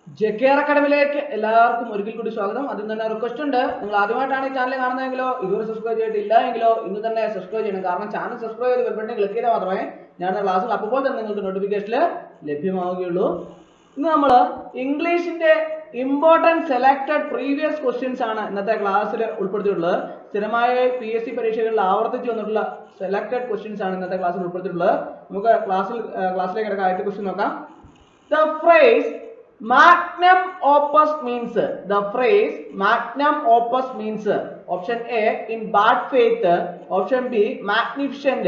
JKR അക്കാഡമിയിലേക്ക് എല്ലാവർക്കും ഒരിക്കൽ കൂടി സ്വാഗതം. അതിൽ തന്നെ റിക്വസ്റ്റ് ഉണ്ട്, നിങ്ങൾ ആദ്യമായിട്ടാണ് ഈ ചാനൽ കാണുന്നതെങ്കിലോ ഇതുവരെ സബ്സ്ക്രൈബ് ചെയ്തിട്ടില്ല എങ്കിലോ ഇന്ന് തന്നെ സബ്സ്ക്രൈബ് ചെയ്യണം. കാരണം ചാനൽ സബ്സ്ക്രൈബ് ചെയ്ത് ബെൽ ബട്ടൺ ക്ലിക്ക് ചെയ്താൽ മാത്രമേ ഞാൻ ക്ലാസ്സിൽ അപ്പോൾ തന്നെ നിങ്ങൾക്ക് നോട്ടിഫിക്കേഷൻ ലഭ്യമാവുകയുള്ളൂ. ഇന്ന് നമ്മൾ ഇംഗ്ലീഷിന്റെ ഇമ്പോർട്ടൻറ്റ് സെലക്ടഡ് പ്രീവിയസ് ക്വസ്റ്റ്യൻസ് ആണ് ഇന്നത്തെ ക്ലാസ്സിൽ ഉൾപ്പെടുത്തിയിട്ടുള്ളത്. സ്ഥിരമായ PSC പരീക്ഷകളിൽ ആവർത്തിച്ച് വന്നിട്ടുള്ള സെലക്ടഡ് ക്വസ്റ്റ്യൻസ് ആണ് ഇന്നത്തെ ക്ലാസ്സിൽ ഉൾപ്പെടുത്തിയിട്ടുള്ളത്. നമുക്ക് ക്ലാസ്സിലേക്ക് കിടക്കാം. ആദ്യത്തെ ക്വസ്റ്റ്യൻ നോക്കാം. The phrase magnum opus means, the phrase magnum opus means option A in bad faith, option B magnificent,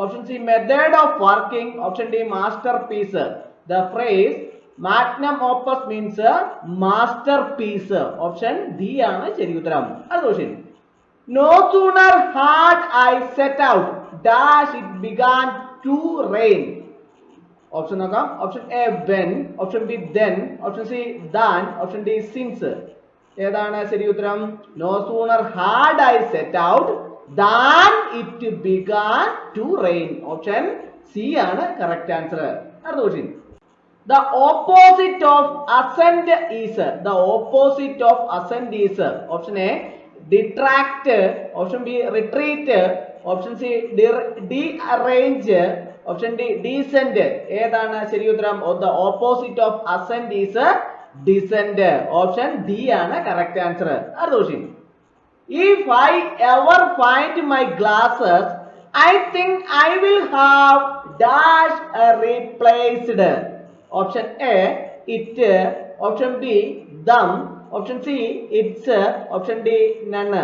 option C method of working, option D masterpiece. The phrase magnum opus means masterpiece. Option D ആണ് ശരി ഉത്തരം. അടുത്ത question. No sooner had I set out dash it began to rain. Option നോക്കാം. Option A when, option B then, option C than, option D since. ഏതാണ് ശരി ഉത്തരം? No sooner had I set out than it began to rain. Option C ആണ് correct answer. അടുത്ത question. The opposite of assent is, the opposite of assent is, option A detract, option B retreat, option C dearrange, option D decent. ഏതാണ് ശരി ഉത്തരം? The opposite of assent is descent. Option D ആണ് correct answer. അടുത്ത question. If I ever find my glasses, I think I will have dash replaced. Option A it, option B them, option C it's, option D none.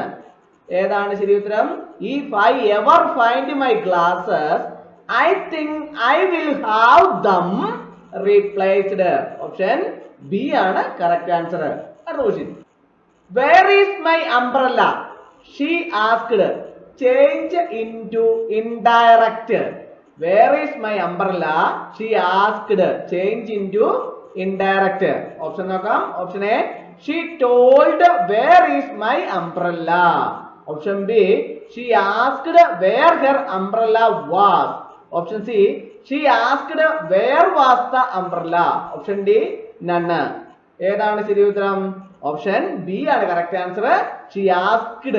ഏതാണ് ശരി ഉത്തരം? If I ever find my glasses, I think I will have them replaced. Option B ആണ് correct answer. അടുത്ത question. Where is my umbrella? She asked. Change into indirect. Where is my umbrella? She asked. Change into indirect. Option നോക്കാം. Option A she told where is my umbrella. Option B she asked where her umbrella was. Option C she asked where was the umbrella. Option D none. ഏതാണ് ശരി ഉത്തരം? Option B ആണ് correct answer. she asked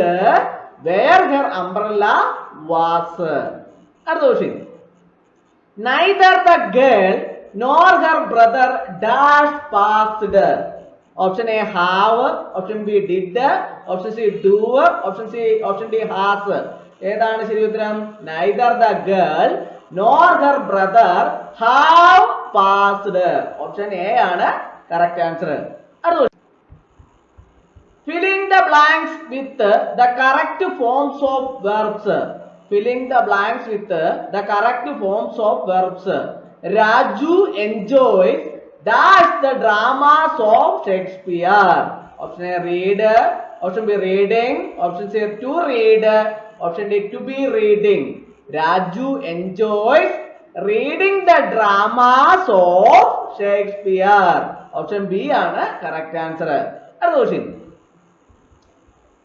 where her umbrella was. അടുത്ത question. Neither the girl nor her brother dash passed. Option A have, option B did, option C do, option D has. ഏതാണ് ശരി ഉത്തരം? Neither the girl nor her brother have passed. Option A ആണ് correct answer. Filling the blanks with the correct forms of verbs. Filling the blanks with the correct forms of verbs. Raju enjoys dash the dramas of Shakespeare. Option A read, option B reading, option C to read, option D to be reading. Raju enjoys reading the dramas of Shakespeare. Option B ആണ് correct answer. അടുത്ത question.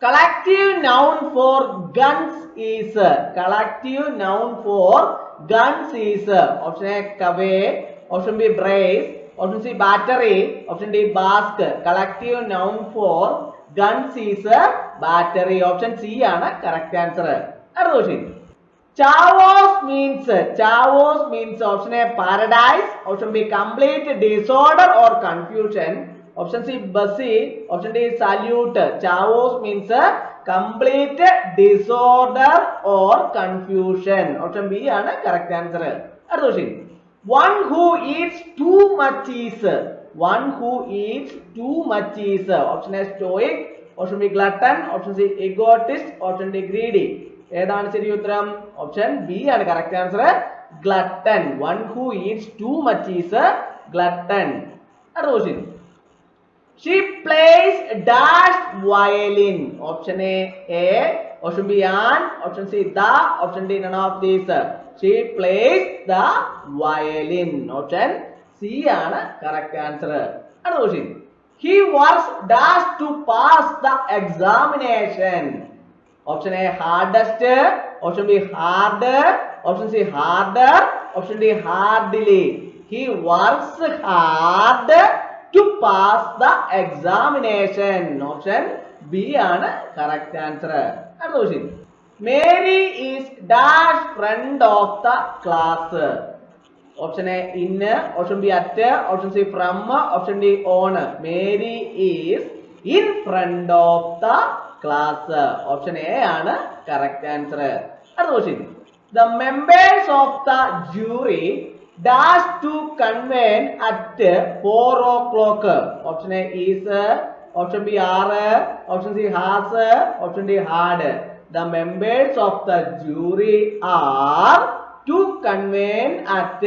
Collective noun for guns is. Collective noun for guns is. Option A cave, option B brace, option C battery, option D basque. Collective noun for guns is battery. Option C ആണ് correct answer. അടുത്ത question. Chaos means option A paradise, option B complete disorder or confusion, option C busy, option D salute. Chaos means complete disorder or confusion. Option B ആണ് correct answer. അടുത്ത question. One who eats too much is. One who eats too much is. Option A stoic, option B glutton, option C egotist, option D greedy. ഏതാണ് ശരി ഉത്തരം? Option B ആണ് correct answer. glutton. One who eats too much is glutton. അടുത്ത question. She plays dash violin. Option A, option B an, option C the, option D none of these. She plays the violin. Option C ആണ് correct answer. അടുത്ത question. He works dash to pass the examination. Option A hardest, option B hard, option C harder, option D hardly. He works hard to pass the examination. Option B ആണ് correct answer. അടുത്ത question. Mary is dash friend of the class. Option A in, option B at, option C from, option D on. Mary is in front of the class. Option A ആണ് correct answer. അടുത്ത question. The members of the jury dash to convene at 4 o'clock. Option A is, option B are, option C has, option D had. The members of the jury are to convene at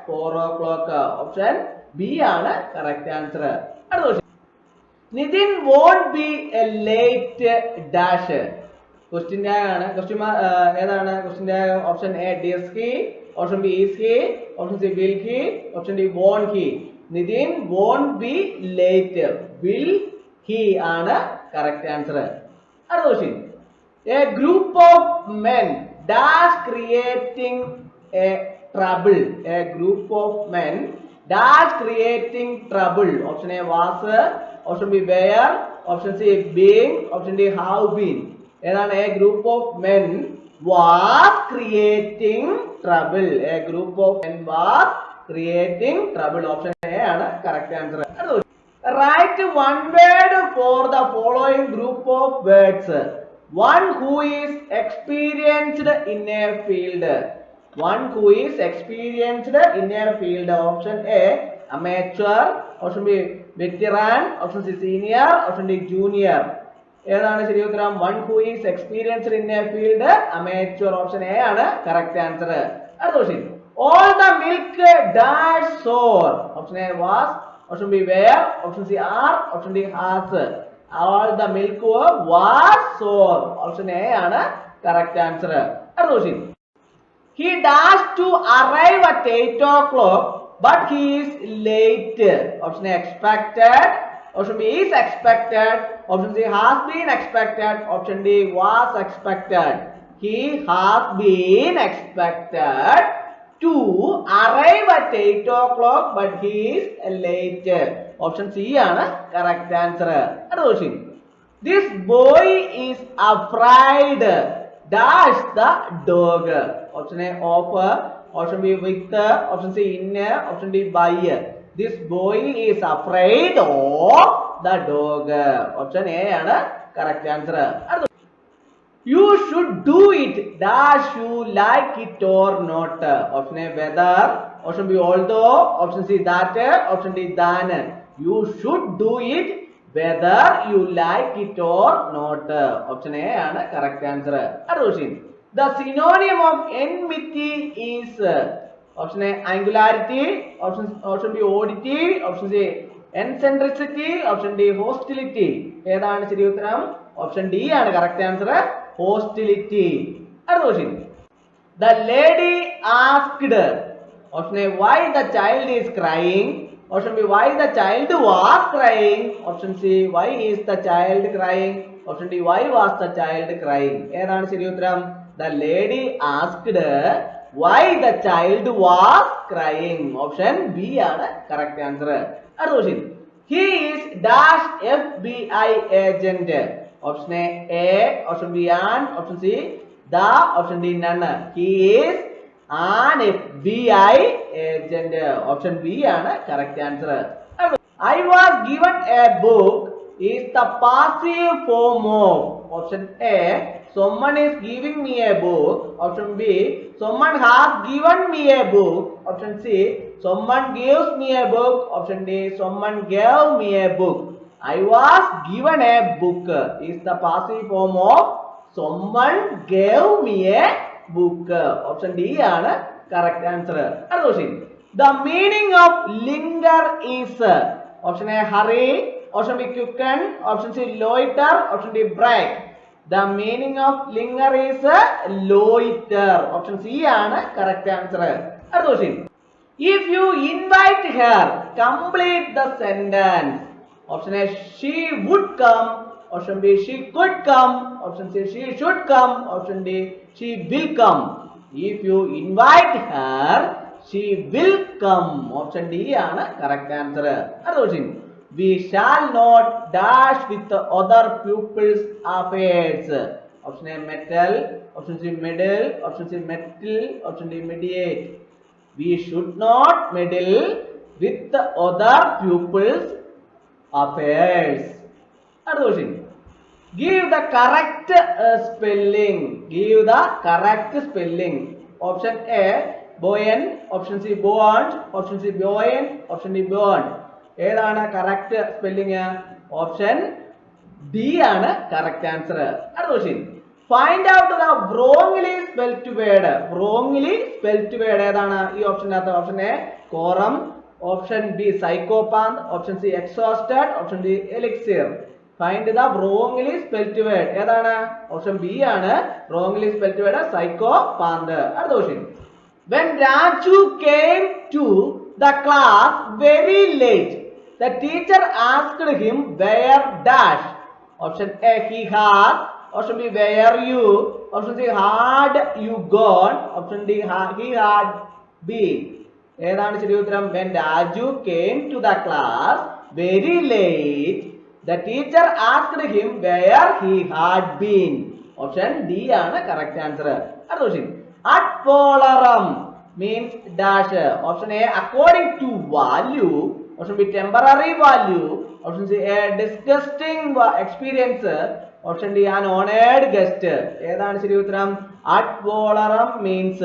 4 o'clock. Option B ആണ് correct answer. അടുത്ത question. Nitin won't be a late dash. Question ആണ്. Question ഏതാണ്? Question option A is he, option B is he, option C will he, option D won't he. Nitin won't be late. Will he ആണ് correct answer. അടുത്ത question. A group of men dash creating a trouble. A group of men dash creating trouble. Option A was, option B were, option C being, option D have been. ഏതാണ്? A group of men was creating trouble. A group of men was creating trouble. Option A ആണ് correct answer. Write one word for the following group of words. One who is experienced in a field. One who is experienced in a field. Option A amateur, option B veteran, option C senior, option D junior. ഏതാണ് ശരി ഉത്തരം? One who is experienced in a field, amateur. Option A ആണ് correct answer. അടുത്ത question. All the milk dash sour. Option A was, option B were, option C are, option D has. All the milk was sour. Option A ആണ് correct answer. അടുത്ത question. He dashed to arrive at 8 o'clock but he is late. Option A expected, option B is expected, option C has been expected, option D was expected. He has been expected to arrive at 8 o'clock but he is late. Option C ആണ് correct answer. അടുത്ത question. This boy is afraid dash the dog. Option A of, option B with, option C in, option D by. This boy is afraid of the dog. Option A ആണ് correct answer. You should do it dash you like it or not. Option A whether, option B although, option C that, option D than. You should do it whether you like it or not. Option A ആണ് correct answer. അടുത്ത question. The synonym of enmity is, option A angularity, option B oddity, option C eccentricity, option D hostility. ഏതാണ് ശരി ഉത്തരം? Option D ആണ് correct answer. Hostility. അടുത്ത question. The lady asked, option A why the child is crying, option B why the child was crying, option C why is the child crying, option D why was the child crying. ഏതാണ് ശരി ഉത്തരം? The lady asked why the child was crying. Option B ആണ് correct answer. അടുത്ത question. He is dash FBI agent. Option A, option B an, option C the, option D none. He is an FBI agent. Option B ആണ് correct answer. I was given a book is the passive form of, option A someone is giving me a book, option B someone has given me a book, option C someone gives me a book, option D someone gave me a book. I was given a book is the passive form of someone gave me a book. Option D ആണ് correct answer. അടുത്ത question. The meaning of linger is, option A hurry, option B quicken, option C loiter, option D break. The meaning of linger is loiter. Option C ആണ് correct answer. അടുത്ത question. If you invite her, complete the sentence. Option A she would come, option B she could come, option C she should come, option D she will come. If you invite her, she will come. Option D ആണ് correct answer. അടുത്ത question. we shall not dash with other people's affairs. Option A metal, option C meddle, option C metal, option D mediate. We should not meddle with the other people's affairs. Other question. Give the correct spelling. Give the correct spelling. Option A buoyant, option C buoyant, option C buoyant, option D buoyant. ഏതാണ് correct spelling? Option D ആണ് correct answer. അടുത്ത question. Find out the wrongly spelt word. wrongly spelt word ഏതാണ് ഈ ഓപ്ഷനകത്ത്? Option A quorum, option B sycophant, option C exhausted, option D elixir. Find the wrongly spelt word ഏതാണ്? Option B ആണ് wrongly spelt word sycophant. അടുത്ത question. When Raju came to the class very late, the teacher asked him where dash. Option A he had, option B where you, option C had you gone, option D he had been. ഏതാണ് ശരി ഉത്തരം? When Raju came to the class very late, the teacher asked him where he had been. Option D ആണ് correct answer. അടുത്ത question. Ad valorem means dash. Option A according to value, option B temporary value, option C a disgusting experience, option D an honored guest. ഏതാണ് ശരി ഉത്തരം? Ad valorem means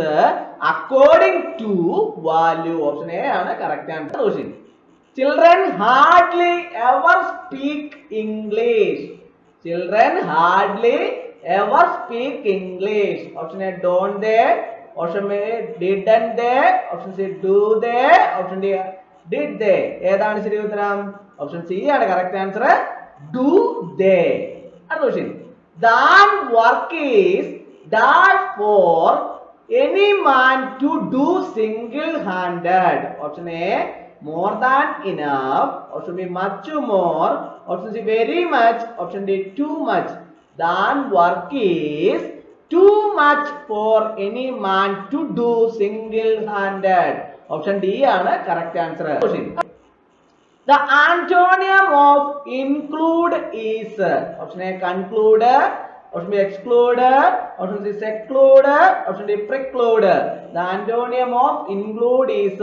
according to value. Option A ആണ് correct answer. Children hardly ever speak English. Children hardly ever speak English. Option A don't they, option A didn't they, option C do they, option D did they. ഏതാണ് ശരി ഉത്തരം? Option C ആണ് correct answer. do they. അടുത്ത question. Than work is dash for any man to do single handed. Option A more than enough, option B much more, option C very much, option D too much. Than work is too much for any man to do single handed. Option D ആണ് correct answer. The antonym of include is option A conclude, option B exclude, option C seclude, option D preclude. The antonym of include is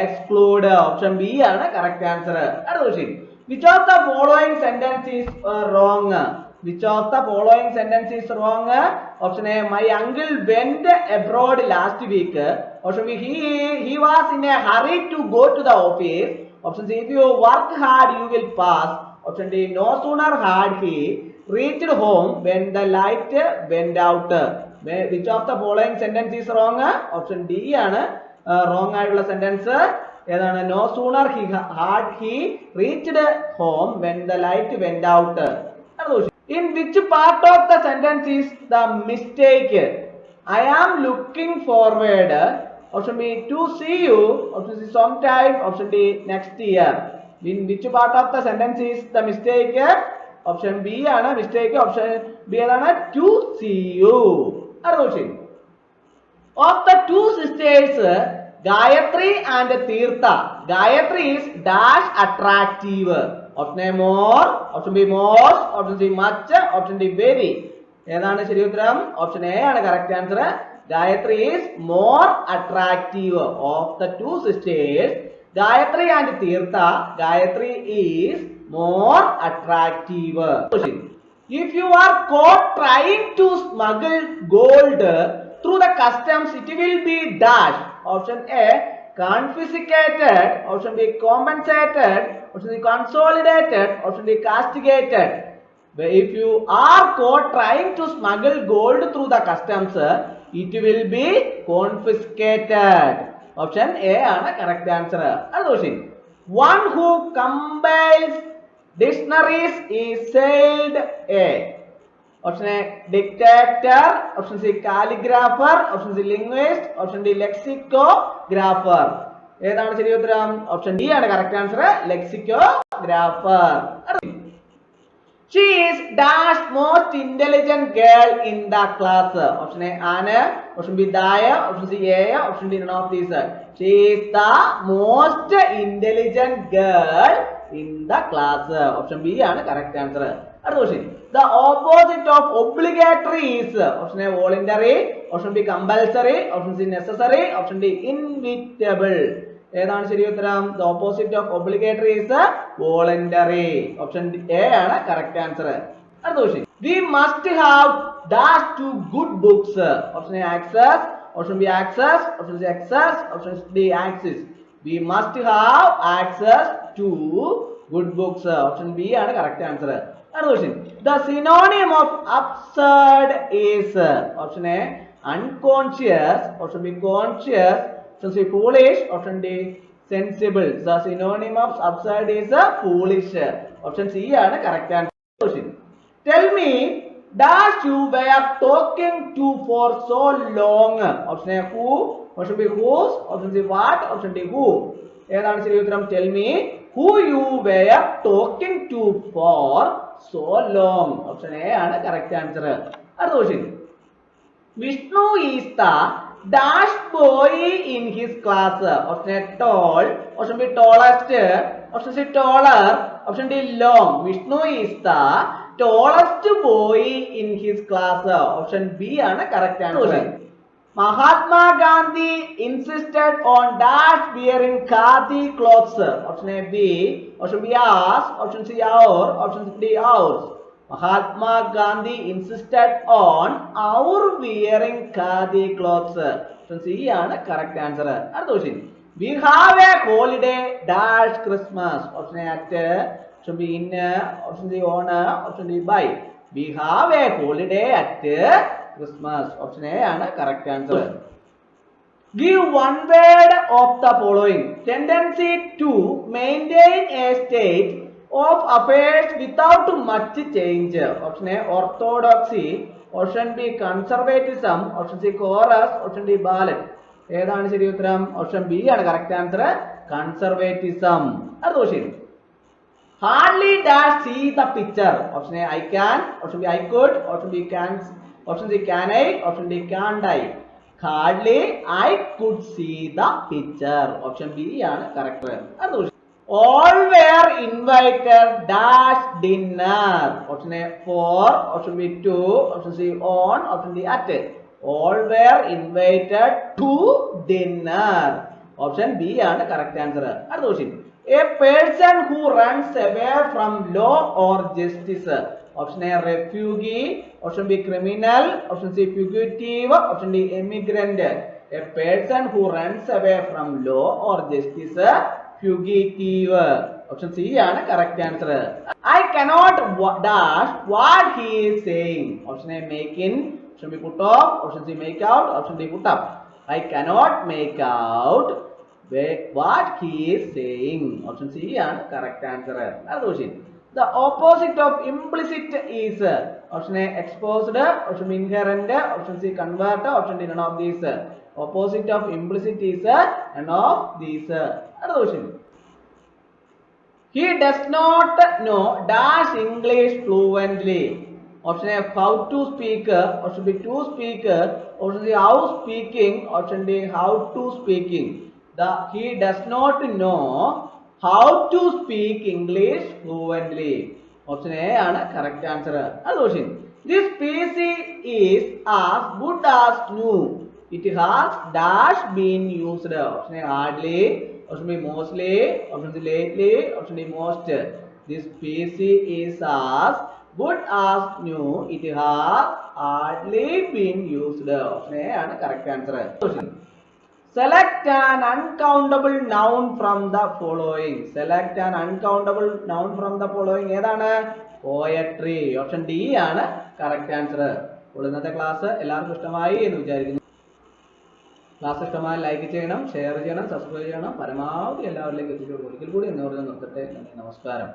exclude. Option B ആണ് correct answer. അടുത്ത question. Which of the following sentence is wrong? Which of the following sentence is wrong? Option A my uncle went abroad last week. Option B he was in a hurry to go to the office. Option C if you work hard you will pass. Option D no sooner had he reached home when the light went out. Which of the following sentence is wrong? Option D ആണ് wrong ആയിട്ടുള്ള sentence. ഏതാണ്? no sooner had he reached home when the light went out. In which part of the sentence is the mistake? I am looking forward. Option B to see you, option C sometime, option D next year. In which part of the sentence is the mistake? Option B ആണ് mistake. Option B ഏതാണ്? to see you. അടുത്ത question. Of the two sisters Gayatri and Tirtha, Gayatri is dash attractive. Option A more, option B most, option C much, option D very. ഏതാണ് ശരി ഉത്തരം? Option A ആണ് correct answer. Gayatri is more attractive. Of the two sisters Gayatri and Tirtha, Gayatri is more attractive. If you are caught trying to smuggle gold through the customs, it will be dash. Option A confiscated, option B compensated, option C consolidated, option D castigated. If you are caught trying to smuggle gold through the customs, it will be confiscated. Option A ആണ് correct answer. അടുത്ത question. One who compiles dictionaries is said A. Option A dictator, option C calligrapher, option C linguist, option D lexicographer. ഏതാണ് ശരി ഉത്തരം? Option D ആണ് correct answer. lexicographer. She is dash most intelligent girl in the class. Option A Anna, option B Daya, option C Aya, option D none of these. She is the most intelligent girl in the class. Option B ആണ് correct answer. അടുത്ത question. The opposite of obligatory is option A voluntary, option B compulsory, option C necessary, option D inevitable. ഏതാണ് ശരി ഉത്തരം? The opposite of obligatory is voluntary. Option A ആണ് correct answer. അടുത്ത question. We must have dash to good books. Option A access, option B access, option C access, option D access. We must have access to good books. Option B ആണ് correct answer. Another question. The synonym of absurd is option A unconscious, option B conscious, option C foolish, option D sensible. The synonym of absurd is foolish. Option C ആണ് correct answer. Tell me dash you were talking to for so long. Option A who, option B whose, option C what, option D who. ഏതാണ് ശരി ഉത്തരം? Tell me who you were talking to for so long. Option A ആണ് correct answer. അടുത്ത question. Vishnu is the dash boy in his class. Option A tall, option B tallest, option C taller, option D long. Vishnu is the tallest boy in his class. Option B ആണ് correct answer. Mahatma Gandhi insisted on dash wearing khadi clothes. Option A B, option B ours, option C our, option D ours. Mahatma Gandhi insisted on our wearing khadi clothes. Option C ആണ് correct answer. അടുത്ത question. We have a holiday dash Christmas. Option A at, option B in, option C on, option D by. We have a holiday at Christmas. Option A ആണ് correct answer. Give one word of the following. Tendency to maintain a state of affairs without much change. Option A orthodoxy, option B conservatism, option C chorus, option D balance. ഏതാണ് ശരി ഉത്തരം? Option B ആണ് correct answer. Conservatism. അടുത്ത question. Hardly dash see the picture. Option A I can, option B I could, option B can, option C can I, option D can't I. Hardly I could see the picture. Option B ആണ് correct. അടുത്ത question. All were invited dash dinner. Option A for, option B to, option C on, option D at. All were invited to dinner. Option B ആണ് correct answer. അടുത്ത question. A person who runs away from law or justice. Option A refugee, option B criminal, option C fugitive, option D immigrant. A person who runs away from law or justice, fugitive. Option C ആണ് correct answer. I cannot dash what he is saying. Option A make in, option B put off, option C make out, option D put up. I cannot make out what he is saying. Option C ആണ് correct answer. അടുത്ത question. The opposite of implicit is option A exposed, option B inherent, option C convert, option D none of these. Opposite of implicit is none of these. അടുത്ത question. He does not know dash English fluently. Option A how to speak, option B to speak, option C how speaking, option D how to speaking. He does not know how to speak English fluently. Option A ആണ് correct answer. അടുത്ത question. This PC is as good as new. It has dash been used. Option A hardly, option B mostly, option C lately, option D most. This PC is as good as new. It has hardly been used. Option A ആണ് correct answer. Question. Select an uncountable noun from the following. Select an uncountable noun from the following. ഏതാണ്? Poetry. Option D ആണ് correct answer. അപ്പോൾ ഇന്നത്തെ class എല്ലാവർക്കും ഇഷ്ടമായി എന്ന് വിചാരിക്കുന്നു. Class ഇഷ്ടമായി ലൈക്ക് ചെയ്യണം, ഷെയർ ചെയ്യണം, സബ്സ്ക്രൈബ് ചെയ്യണം, പരമാവധി എല്ലാവരിലേക്കും എത്തിച്ചു. ഒരിക്കൽ കൂടി എന്നോട് നിർത്തട്ടെ. നമസ്കാരം.